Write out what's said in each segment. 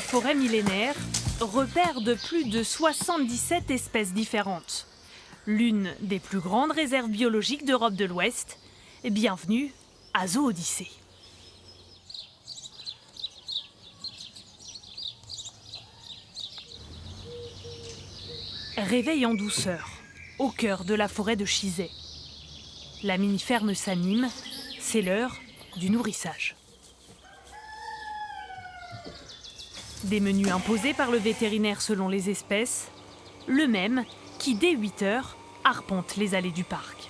forêt millénaire, repère de plus de 77 espèces différentes. L'une des plus grandes réserves biologiques d'Europe de l'Ouest. Bienvenue à Zoo-Odyssée. Réveil en douceur, au cœur de la forêt de Chizay. La mini-ferme s'anime, c'est l'heure du nourrissage. Des menus imposés par le vétérinaire selon les espèces, le même qui, dès 8 heures, arpente les allées du parc.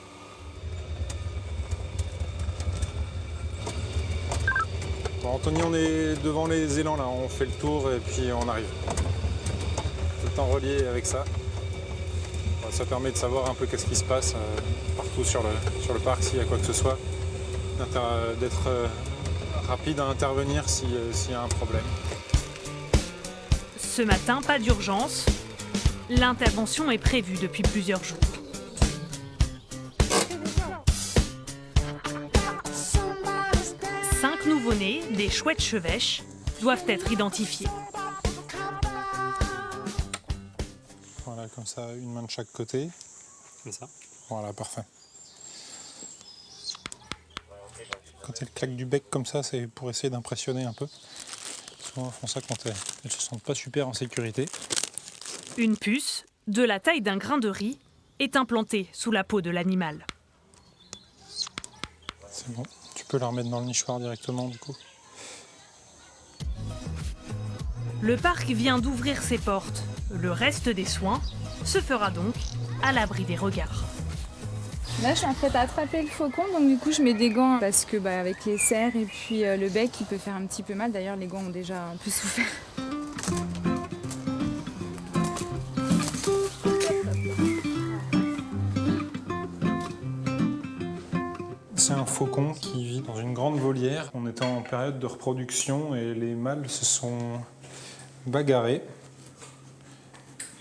Bon, Anthony, on est devant les élans là, on fait le tour et puis on arrive. Tout le temps relié avec ça. Ça permet de savoir un peu qu'est-ce qui se passe partout sur le parc, s'il y a quoi que ce soit, d'être rapide à intervenir s'il y a un problème. Ce matin, pas d'urgence. L'intervention est prévue depuis plusieurs jours. Cinq nouveau-nés, des chouettes chevêches, doivent être identifiés. Voilà, comme ça, une main de chaque côté. Comme ça. Voilà, parfait. Quand elles claquent du bec comme ça, c'est pour essayer d'impressionner un peu. Souvent, elles font ça quand elles ne se sentent pas super en sécurité. Une puce, de la taille d'un grain de riz, est implantée sous la peau de l'animal. C'est bon, tu peux la remettre dans le nichoir directement du coup. Le parc vient d'ouvrir ses portes. Le reste des soins se fera donc à l'abri des regards. Là, je suis en train d'attraper le faucon, donc du coup, je mets des gants parce que avec les serres et puis le bec, il peut faire un petit peu mal. D'ailleurs, les gants ont déjà un peu souffert. C'est un faucon qui vit dans une grande volière. On était en période de reproduction et les mâles se sont bagarrés.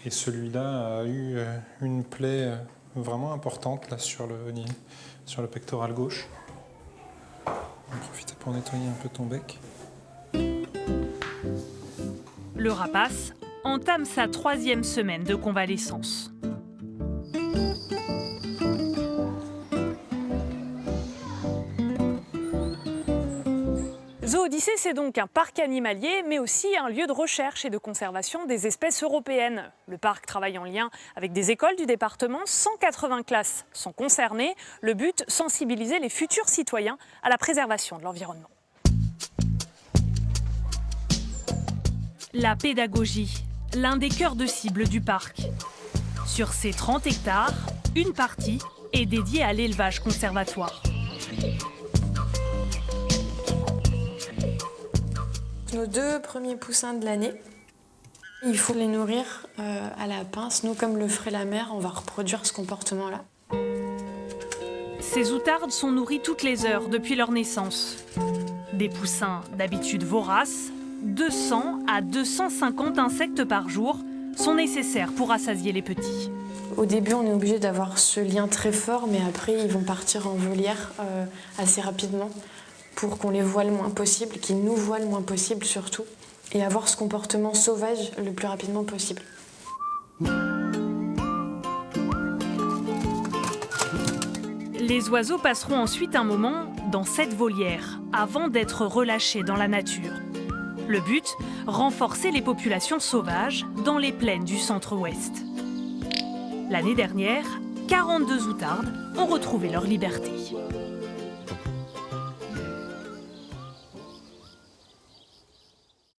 Et celui-là a eu une plaie vraiment importante là, sur le pectoral gauche. On va profiter pour nettoyer un peu ton bec. Le rapace entame sa 3e semaine de convalescence. Zoo-Odyssée, c'est donc un parc animalier, mais aussi un lieu de recherche et de conservation des espèces européennes. Le parc travaille en lien avec des écoles du département. 180 classes sont concernées. Le but, sensibiliser les futurs citoyens à la préservation de l'environnement. La pédagogie, l'un des cœurs de cible du parc. Sur ces 30 hectares, une partie est dédiée à l'élevage conservatoire. Nos 2 premiers poussins de l'année, il faut les nourrir à la pince. Nous, comme le ferait la mère, on va reproduire ce comportement-là. Ces outardes sont nourries toutes les heures depuis leur naissance. Des poussins d'habitude voraces, 200 à 250 insectes par jour sont nécessaires pour rassasier les petits. Au début, on est obligé d'avoir ce lien très fort, mais après, ils vont partir en volière assez rapidement pour qu'on les voie le moins possible, qu'ils nous voient le moins possible surtout, et avoir ce comportement sauvage le plus rapidement possible. Les oiseaux passeront ensuite un moment dans cette volière, avant d'être relâchés dans la nature. Le but, renforcer les populations sauvages dans les plaines du centre-ouest. L'année dernière, 42 outardes ont retrouvé leur liberté.